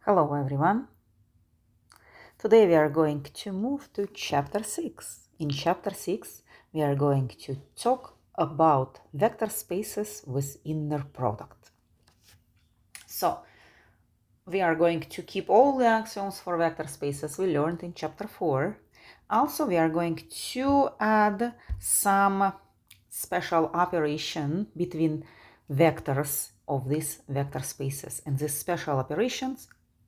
Hello everyone. Today we are going to move to chapter 6. In chapter 6 we are going to talk about vector spaces with inner product. So we are going to keep all the axioms for vector spaces we learned in chapter 4. Also we are going to add some special operation between vectors of these vector spaces, and this special operations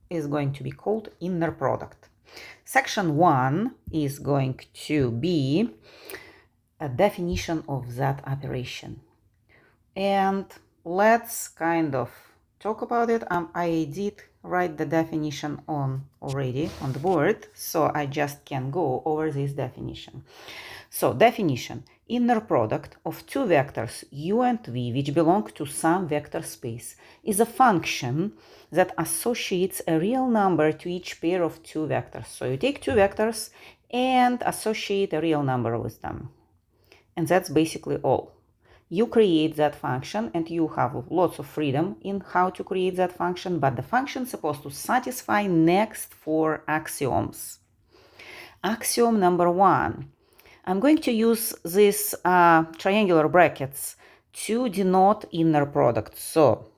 is going to be called inner product. Section 1 is going to be a definition of that operation. And let's kind of talk about it. I did write the definition already on the board, so I just can go over this definition. So definition: inner product of two vectors u and v which belong to some vector space is a function that associates a real number to each pair of two vectors. So you take two vectors and associate a real number with them. And that's basically all. You create that function and you have lots of freedom in how to create that function, but the function is supposed to satisfy next four axioms. Axiom number 1. I'm going to use these triangular brackets to denote inner product. So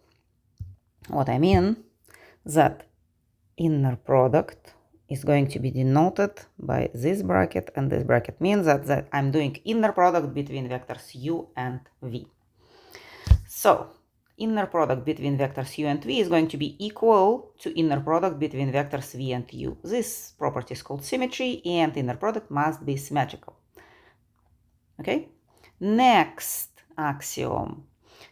what I mean that inner product is going to be denoted by this bracket, and this bracket means that I'm doing inner product between vectors u and v. So inner product between vectors u and v is going to be equal to inner product between vectors v and u. This property is called symmetry, and inner product must be symmetrical. Okay? Next axiom,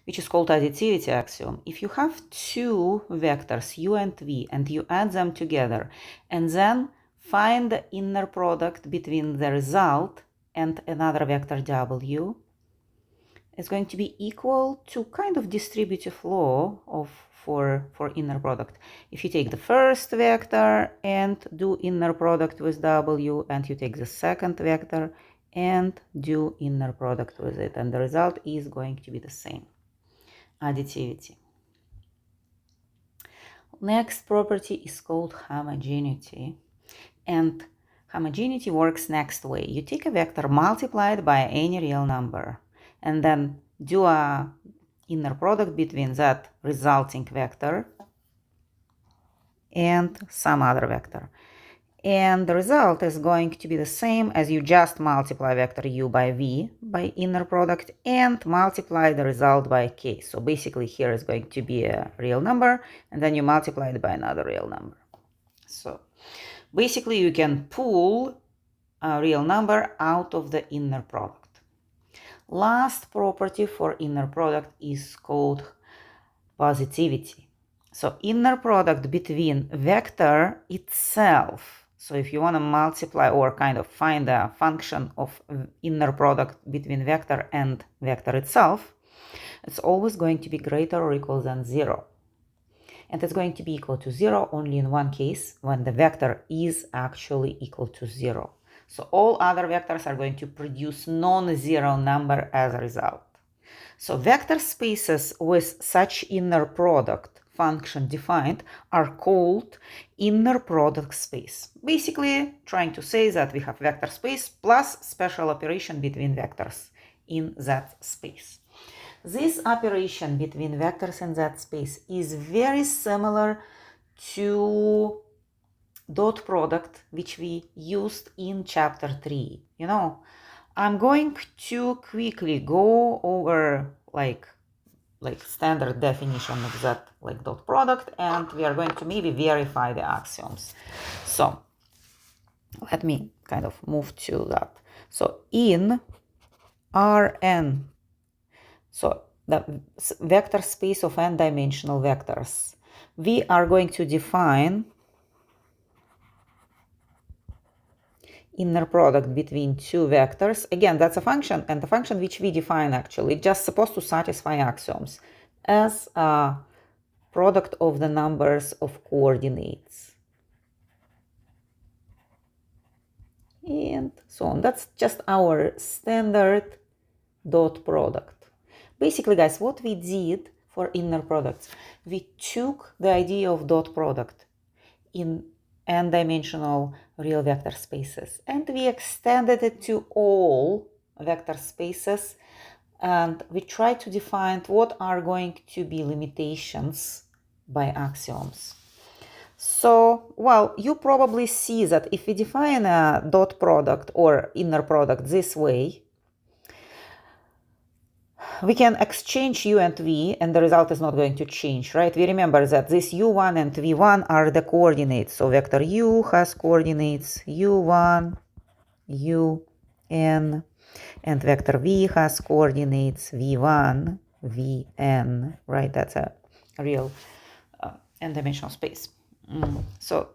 which is called additivity axiom. If you have two vectors u and v and you add them together and then find the inner product between the result and another vector w, it's going to be equal to kind of distributive law for inner product. If you take the first vector and do inner product with w, and you take the second vector and do inner product with it, and the result is going to be the same. Additivity. Next property is called homogeneity, and homogeneity works next way. You take a vector multiplied by any real number and then do a inner product between that resulting vector and some other vector. And the result is going to be the same as you just multiply vector u by v by inner product and multiply the result by k. So basically here is going to be a real number and then you multiply it by another real number. So basically you can pull a real number out of the inner product. Last property for inner product is called positivity. So inner product between vector itself. So if you want to multiply or kind of find a function of inner product between vector and vector itself, it's always going to be greater or equal than 0. And it's going to be equal to 0 only in one case, when the vector is actually equal to 0. So all other vectors are going to produce non-zero number as a result. So vector spaces with such inner product function defined are called inner product space. Basically trying to say that we have vector space plus special operation between vectors in that space. This operation between vectors in that space is very similar to dot product, which we used in chapter 3. I'm going to quickly go over like standard definition of that dot product, and we are going to maybe verify the axioms. So let me kind of move to that. So in Rn, so the vector space of n-dimensional vectors, we are going to define inner product between two vectors. Again, that's a function, and the function which we define actually just supposed to satisfy axioms as a product of the numbers of coordinates and so on. That's just our standard dot product. Basically, guys, what we did for inner products, we took the idea of dot product in n-dimensional real vector spaces. And we extended it to all vector spaces, and we try to define what are going to be limitations by axioms. So, well, you probably see that if we define a dot product or inner product this way, we can exchange u and v, and the result is not going to change, right? We remember that this u1 and v1 are the coordinates. So vector u has coordinates u1, un, and vector v has coordinates v1, vn, right? That's a real n-dimensional space. So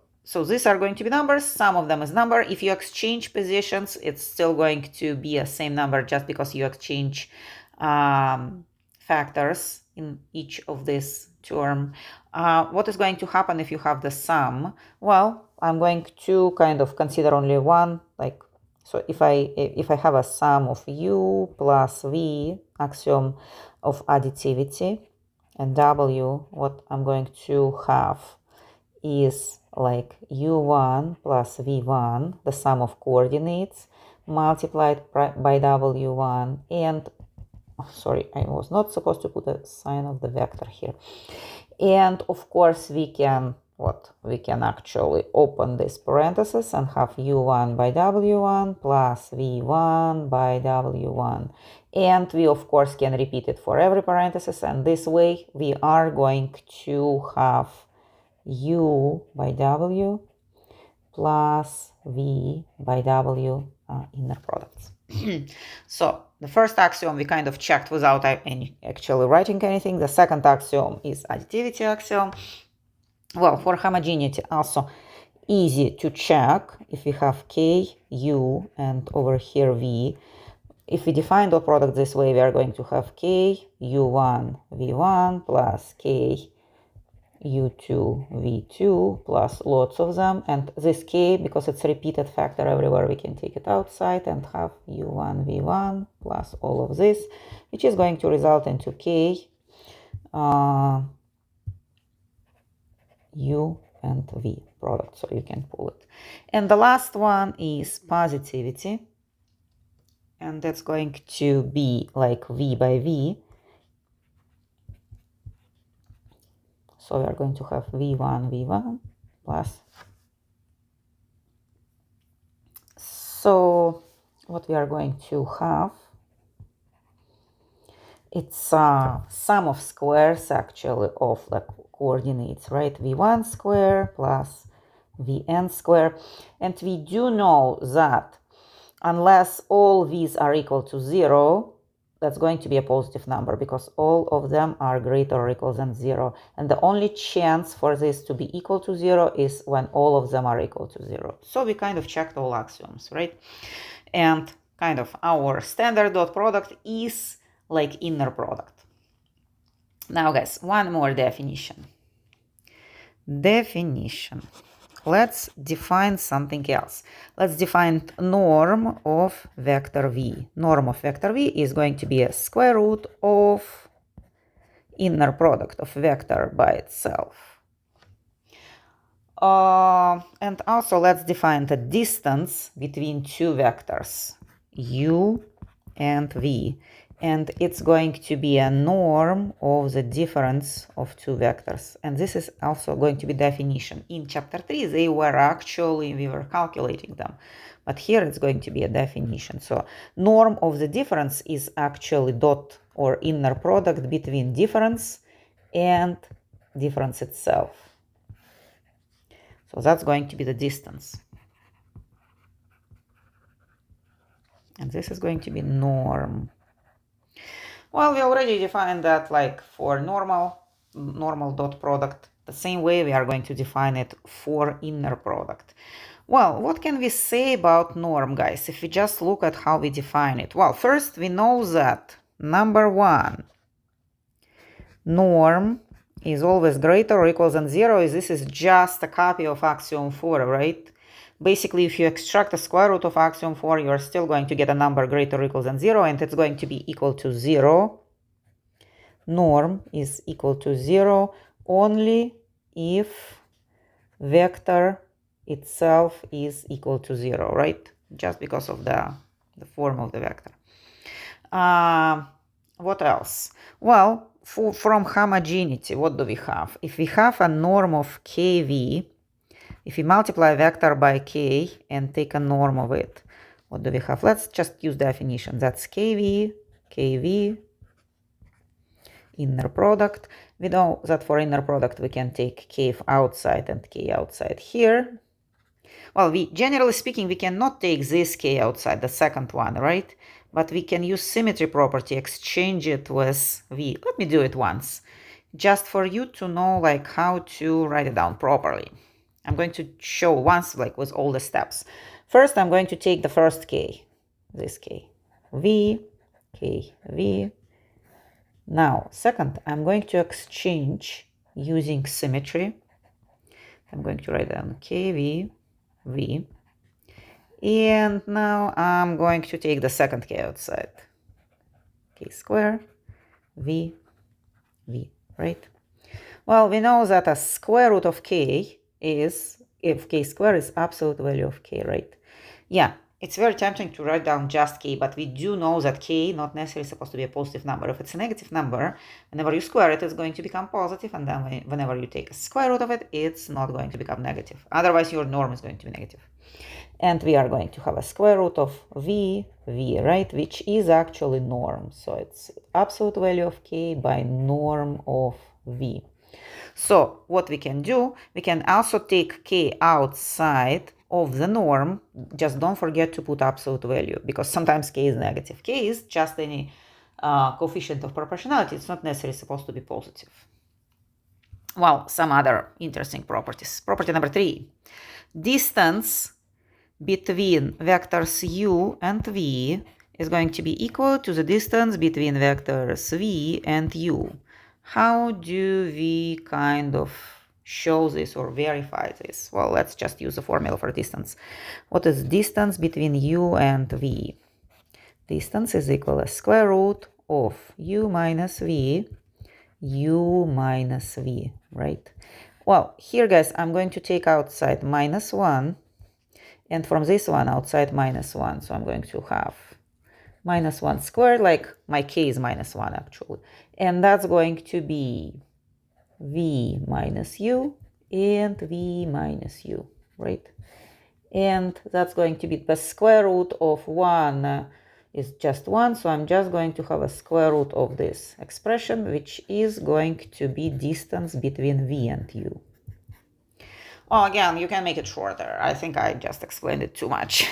these are going to be numbers. Some of them is number. If you exchange positions, it's still going to be a same number just because you exchange factors in each of this term. What is going to happen if you have the sum? Well, I'm going to kind of consider only one. Like, so if I have a sum of u plus v, axiom of additivity, and w, what I'm going to have is like u1 plus v1, the sum of coordinates, multiplied by w1, and sorry, I was not supposed to put a sign of the vector here. And of course we can actually open this parenthesis and have u1 by w1 plus v1 by w1. And we of course can repeat it for every parenthesis, and this way we are going to have u by w plus v by w inner products. So the first axiom we kind of checked without actually writing anything. The second axiom is additivity axiom. Well, for homogeneity also easy to check. If we have k, u, and over here v, if we define dot product this way, we are going to have k, u1, v1 plus k, u2, v2 plus lots of them, and this k, because it's a repeated factor everywhere, we can take it outside and have u1, v1 plus all of this, which is going to result into k, u and v product, so you can pull it. And the last one is positivity, and that's going to be like v by v. So we are going to have v1 plus. So what we are going to have, it's a sum of squares actually of the coordinates, right? v1 square plus vn square. And we do know that unless all these are equal to 0, that's going to be a positive number because all of them are greater or equal than 0. And the only chance for this to be equal to 0 is when all of them are equal to 0. So we kind of checked all axioms, right? And kind of our standard dot product is like inner product. Now guys, one more definition. Let's define something else. Let's define norm of vector v. Norm of vector v is going to be a square root of inner product of vector by itself. And also let's define the distance between two vectors, u and v. And it's going to be a norm of the difference of two vectors. And this is also going to be definition. In chapter 3, we were calculating them. But here it's going to be a definition. So norm of the difference is actually dot or inner product between difference and difference itself. So that's going to be the distance. And this is going to be norm. Well, we already defined that like for normal dot product. The same way we are going to define it for inner product. Well, what can we say about norm, guys, if we just look at how we define it? Well, first we know that number 1, norm is always greater or equal than 0. This is just a copy of axiom 4, right? Basically, if you extract the square root of axiom 4, you are still going to get a number greater or equal than 0, and it's going to be equal to 0. Norm is equal to 0 only if vector itself is equal to 0, right? Just because of the form of the vector. What else? Well, from homogeneity, what do we have? If we have a norm of kv, if we multiply a vector by k and take a norm of it, what do we have? Let's just use definition. That's kv, inner product. We know that for inner product we can take k outside and k outside here. Well, generally speaking, we cannot take this k outside, the second one, right? But we can use symmetry property, exchange it with v. Let me do it once, just for you to know like how to write it down properly. I'm going to show once like with all the steps. First, I'm going to take the first k, this k, v, k, v. Now, second, I'm going to exchange using symmetry. I'm going to write down kv, v. And now I'm going to take the second k outside. K square, v, v, right? Well, we know that a square root of k is, if k square is absolute value of k, right? Yeah, it's very tempting to write down just k, but we do know that k not necessarily supposed to be a positive number. If it's a negative number, whenever you square it, it's going to become positive, and then whenever you take a square root of it, it's not going to become negative. Otherwise, your norm is going to be negative. And we are going to have a square root of v, right, which is actually norm. So it's absolute value of k by norm of v. So what we can do, we can also take k outside of the norm. Just don't forget to put absolute value, because sometimes k is negative. K is just any coefficient of proportionality. It's not necessarily supposed to be positive. Well, some other interesting properties. Property number 3. Distance between vectors u and v is going to be equal to the distance between vectors v and u. How do we kind of show this or verify this? Well, let's just use the formula for distance. What is distance between u and v? Distance is equal to square root of u minus v, right? Well, here, guys, I'm going to take outside minus 1, and from this one outside minus 1. So I'm going to have minus 1 squared, like my k is minus 1 actually. And that's going to be v minus u and v minus u, right? And that's going to be the square root of 1 is just 1. So I'm just going to have a square root of this expression, which is going to be distance between v and u. Well, again, you can make it shorter. I think I just explained it too much.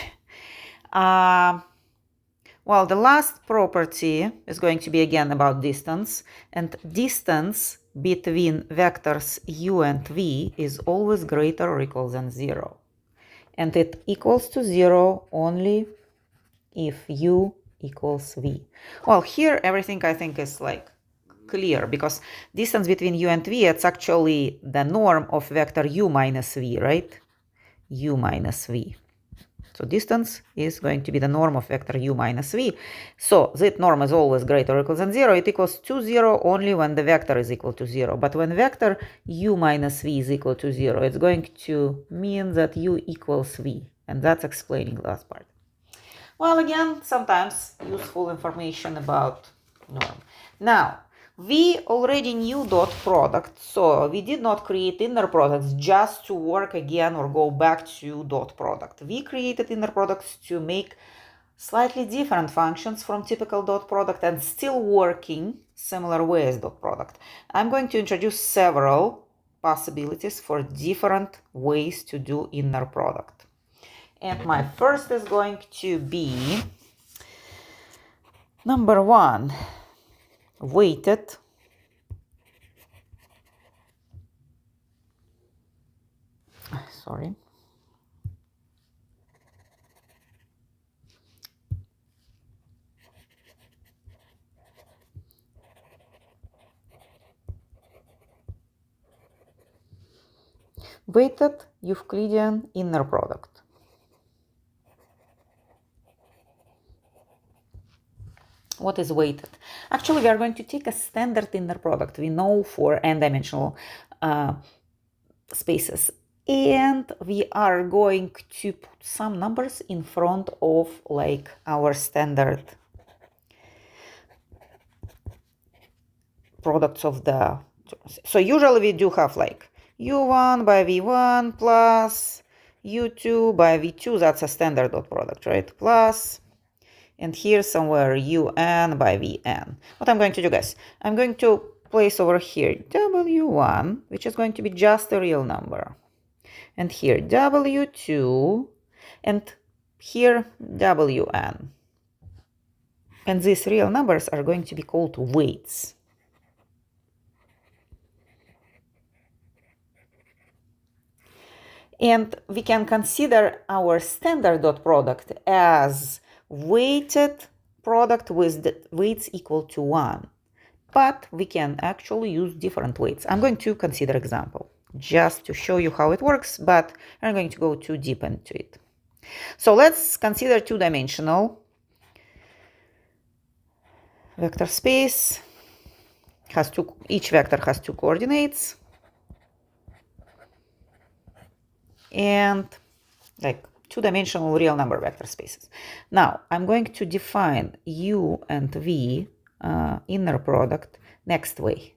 Well, the last property is going to be again about distance. And distance between vectors u and v is always greater or equal than 0. And it equals to 0 only if u equals v. Well, here everything I think is like clear, because distance between u and v, it's actually the norm of vector u minus v, right? U minus v. So distance is going to be the norm of vector u minus v. So that norm is always greater or equal than 0. It equals to 0 only when the vector is equal to 0. But when vector u minus v is equal to 0, it's going to mean that u equals v. And that's explaining the last part. Well, again, sometimes useful information about norm. Now, we already knew dot product, so we did not create inner products just to work again or go back to dot product. We created inner products to make slightly different functions from typical dot product and still working similar way as dot product. I'm going to introduce several possibilities for different ways to do inner product. And my first is going to be number 1. Weighted weighted Euclidean inner product. What is weighted? Actually, we are going to take a standard inner product. We know for n-dimensional spaces, And we are going to put some numbers in front of like our standard products of the, so usually we do have like u1 by v1 plus u2 by v2, that's a standard dot product, right? Plus, and here somewhere un by vn. What I'm going to do, guys, I'm going to place over here w1, which is going to be just a real number, and here w2, and here wn. And these real numbers are going to be called weights. And we can consider our standard dot product as weighted product with the weights equal to 1. But we can actually use different weights. I'm going to consider example just to show you how it works, but I'm going to go too deep into it. So let's consider two-dimensional vector space. Each vector has two coordinates. And like two-dimensional real number vector spaces. Now I'm going to define u and v inner product next way.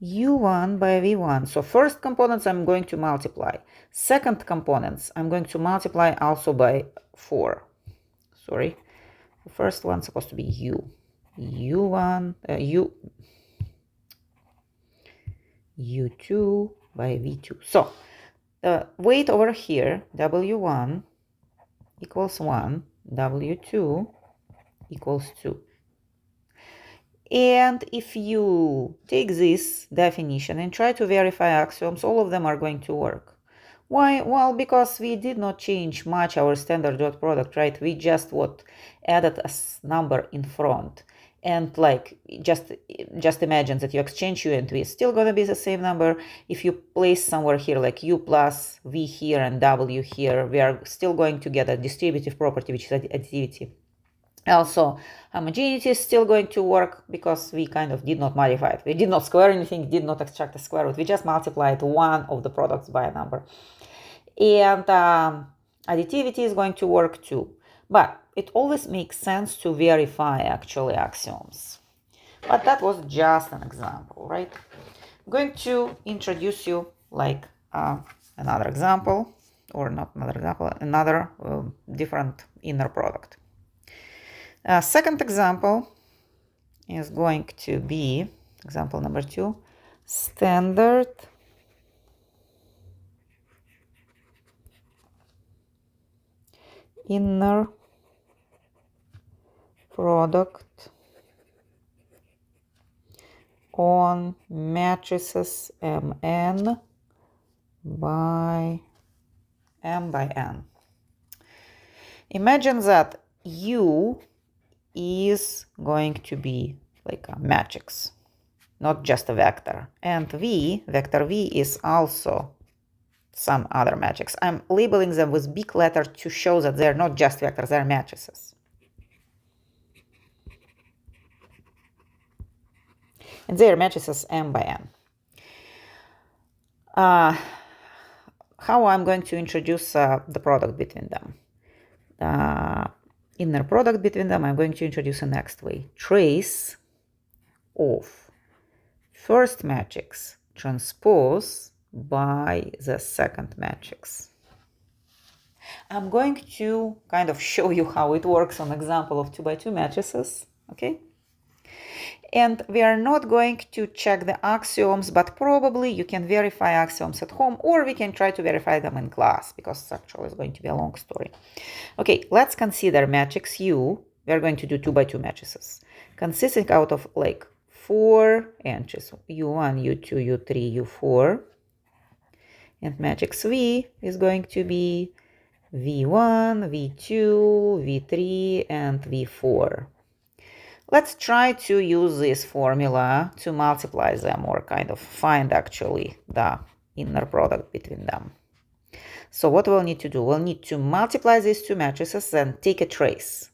u1 by v1. So first components I'm going to multiply. Second components I'm going to multiply also by 4. Sorry, the first one's supposed to be u1 u2 by v2. So the weight over here, w1 equals 1, w2 equals 2. And if you take this definition and try to verify axioms, all of them are going to work. Why? Well, because we did not change much our standard dot product, right? We just added a number in front. And like just imagine that you exchange u and v, it's still gonna be the same number. If you place somewhere here like u plus v here and w here, we are still going to get a distributive property, which is additivity. Also, homogeneity is still going to work because we kind of did not modify it. We did not square anything, did not extract a square root. We just multiplied one of the products by a number. And additivity is going to work too. But it always makes sense to verify actually axioms. But that was just an example, right? I'm going to introduce you like another example, or not another example, another different inner product. Second example is going to be example number 2, standard inner product on matrices Mn by M by N. Imagine that U is going to be like a matrix, not just a vector. And vector V is also some other matrix. I'm labeling them with big letter to show that they're not just vectors, they're matrices. And they are matrices M by N. How I'm going to introduce the product between them. Inner product between them, I'm going to introduce the next way. Trace of first matrix transpose by the second matrix. I'm going to kind of show you how it works on example of 2 by 2 matrices, okay? And we are not going to check the axioms, but probably you can verify axioms at home, or we can try to verify them in class, because actually it's going to be a long story. Okay, let's consider matrix U. We are going to do 2 by 2 matrices, consisting out of like 4 entries, U1, U2, U3, U4. And matrix V is going to be V1, V2, V3, and V4. Let's try to use this formula to multiply them, or kind of find actually the inner product between them. So what we'll need to do, we'll need to multiply these two matrices and take a trace.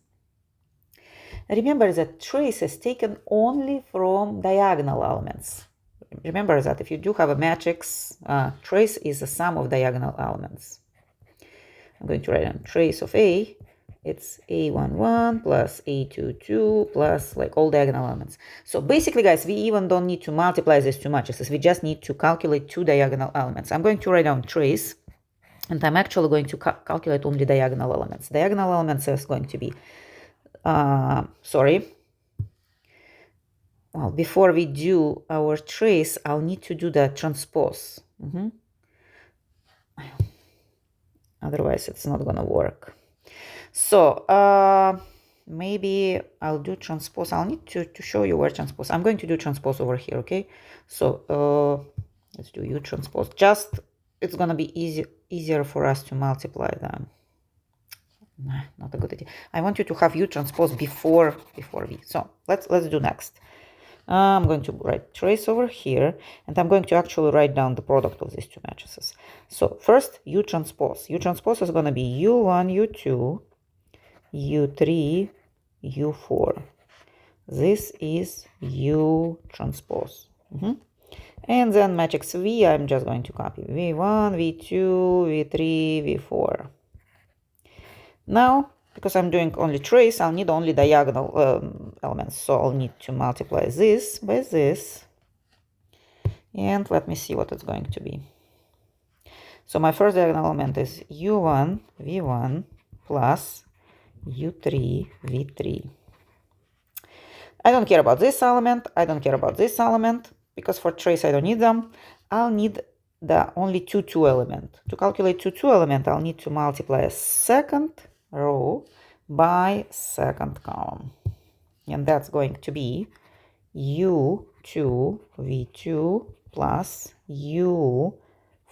Remember that trace is taken only from diagonal elements. remember that if you do have a matrix, trace is the sum of diagonal elements. I'm going to write down trace of A. It's A11 plus A22 plus like all diagonal elements. So basically, guys, we even don't need to multiply these two matrices. We just need to calculate two diagonal elements. I'm going to write down trace, and I'm actually going to calculate only diagonal elements. Diagonal elements is going to be, well, before we do our trace, I'll need to do the transpose. Otherwise, it's not gonna work. So maybe I'll do transpose. I'll need to show you where transpose. I'm going to do transpose over here, okay? So let's do U transpose. Just it's gonna be easier for us to multiply them. Nah, not a good idea. I want you to have U transpose before V. So let's do next. I'm going to write trace over here, and I'm going to actually write down the product of these two matrices. So first, U transpose. U transpose is going to be U1, U2, U3, U4. This is U transpose. And then matrix V, I'm just going to copy V1, V2, V3, V4. Now, because I'm doing only trace, I'll need only diagonal elements. So I'll need to multiply this by this. And let me see what it's going to be. So my first diagonal element is U1, V1 plus U3, V3. I don't care about this element. I don't care about this element because for trace I don't need them. I'll need the only 2 element. To calculate 2 element, I'll need to multiply a second row by second column. And that's going to be U2, V2 plus U4,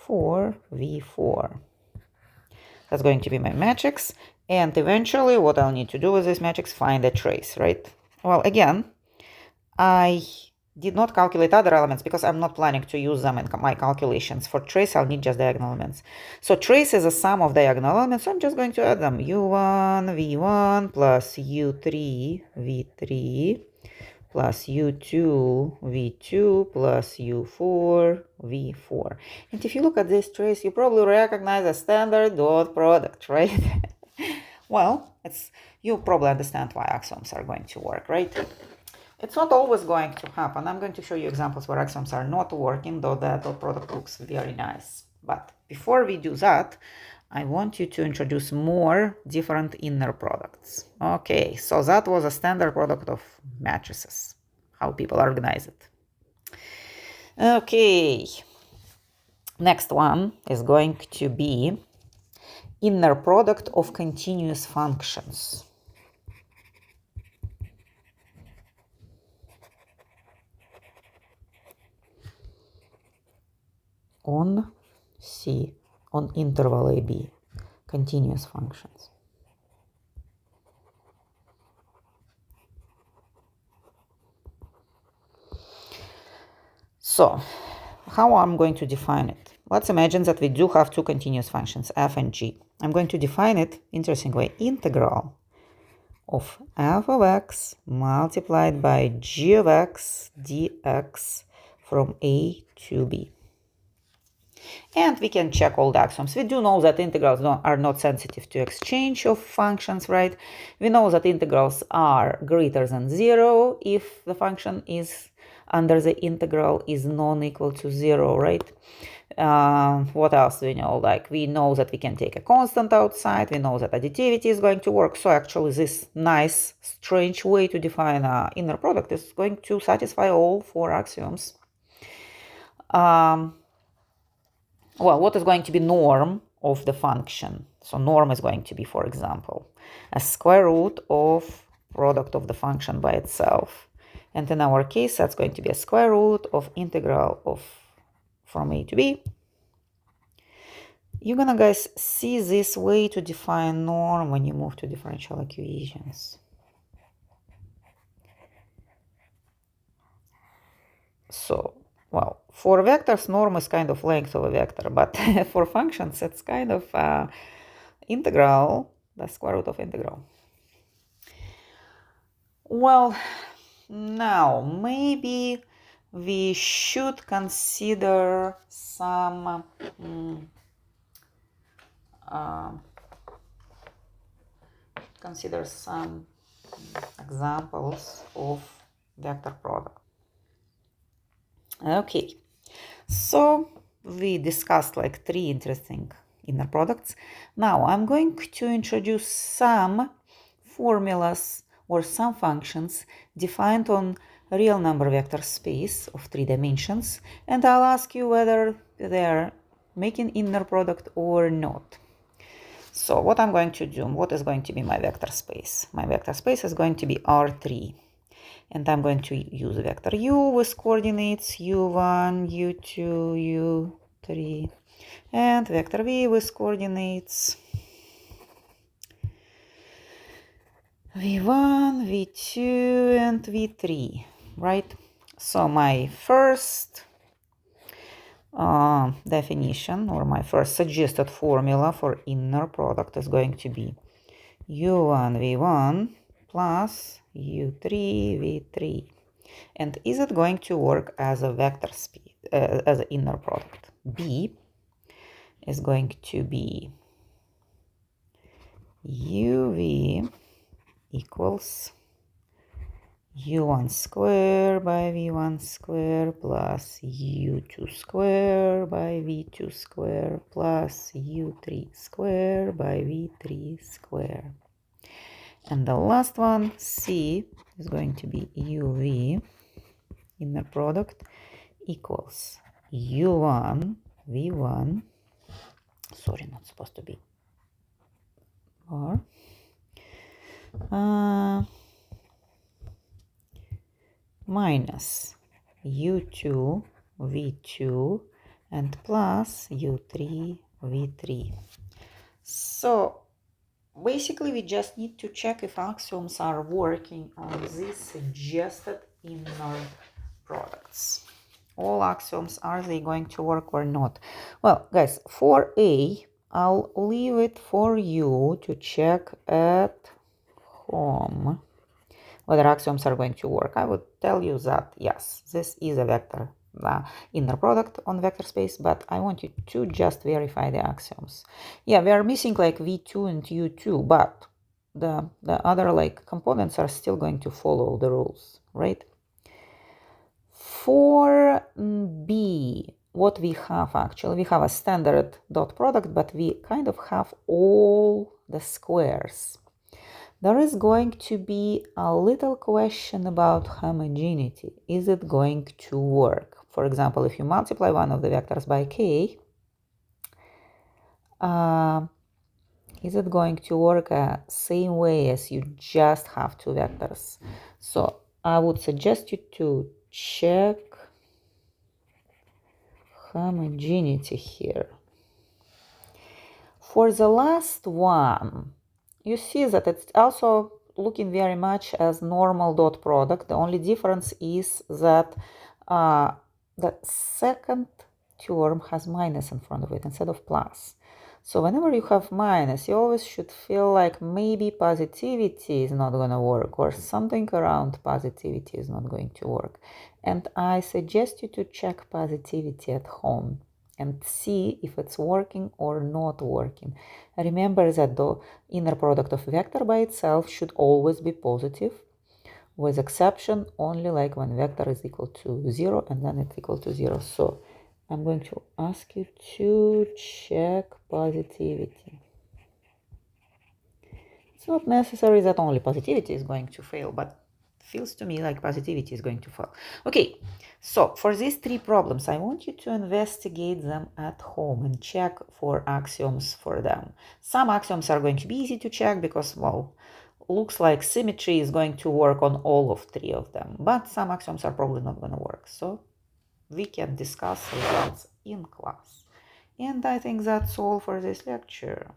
V4. That's going to be my matrix. And eventually what I'll need to do with this matrix, find a trace, right? Well, again, I did not calculate other elements because I'm not planning to use them in my calculations. For trace, I'll need just diagonal elements. So trace is a sum of diagonal elements, so I'm just going to add them. U1, V1 plus U3, V3 plus U2, V2 plus U4, V4. And if you look at this trace, you probably recognize a standard dot product, right? Well, you probably understand why axioms are going to work, right? It's not always going to happen. I'm going to show you examples where axioms are not working, though the dot product looks very nice. But before we do that, I want you to introduce more different inner products. Okay, so that was a standard product of matrices, how people organize it. Okay, next one is going to be inner product of continuous functions. On C, on interval AB, continuous functions. So, how I'm going to define it? Let's imagine that we do have two continuous functions, f and g. I'm going to define it, interesting way, integral of f of x multiplied by g of x dx from a to b. And we can check all the axioms. We do know that integrals are not sensitive to exchange of functions, right? We know that integrals are greater than 0 if the function is under the integral is non-equal to 0, right? What else do we know? Like, we know that we can take a constant outside. We know that additivity is going to work. So actually this nice, strange way to define an inner product is going to satisfy all 4 axioms. Well, what is going to be norm of the function? So norm is going to be, for example, a square root of product of the function by itself. And in our case, that's going to be a square root of integral of from a to b. You're gonna, guys, see this way to define norm when you move to differential equations. So, well, for vectors, norm is kind of length of a vector, but for functions, it's kind of integral, the square root of integral. Well, now maybe we should consider some examples of vector product. Okay, so we discussed like 3 interesting inner products. Now I'm going to introduce some formulas or some functions defined on real number vector space of 3 dimensions, and I'll ask you whether they're making inner product or not. So what I'm going to do, what is going to be my vector space? My vector space is going to be R3. And I'm going to use vector u with coordinates u1, u2, u3, and vector v with coordinates v1, v2, and v3, right? So my first definition, or my first suggested formula for inner product is going to be u1 v1 plus u3 v3. And is it going to work as a vector space, as an inner product? B is going to be uv equals u1 square by v1 square plus u2 square by v2 square plus u3 square by v3 square. And the last one, C, is going to be uv inner product equals u1 v1, sorry, not supposed to be or minus u2 v2 and plus u3 v3. So basically we just need to check if axioms are working on these suggested inner products. All axioms, are they going to work or not? Well, guys, for A, I'll leave it for you to check at home whether axioms are going to work. I would tell you that, yes, this is a vector inner product on vector space, but I want you to just verify the axioms. Yeah, we are missing like v2 and u2, but the other like components are still going to follow the rules, right? For B, what we have actually, we have a standard dot product, but we kind of have all the squares. There is going to be a little question about homogeneity. Is it going to work? For example, if you multiply one of the vectors by k, is it going to work the same way as you just have 2 vectors? So I would suggest you to check homogeneity here. For the last one, you see that it's also looking very much as normal dot product. The only difference is that the second term has minus in front of it instead of plus. So whenever you have minus, you always should feel like maybe positivity is not going to work, or something around positivity is not going to work. And I suggest you to check positivity at home and see if it's working or not working. Remember that the inner product of vector by itself should always be positive, with exception only like when vector is equal to 0 and then it's equal to 0. So I'm going to ask you to check positivity. It's not necessary that only positivity is going to fail, but feels to me like positivity is going to fail. Okay, so for these 3 problems, I want you to investigate them at home and check for axioms for them. Some axioms are going to be easy to check because, well, looks like symmetry is going to work on all of 3 of them, but some axioms are probably not going to work. So we can discuss results in class. And I think that's all for this lecture.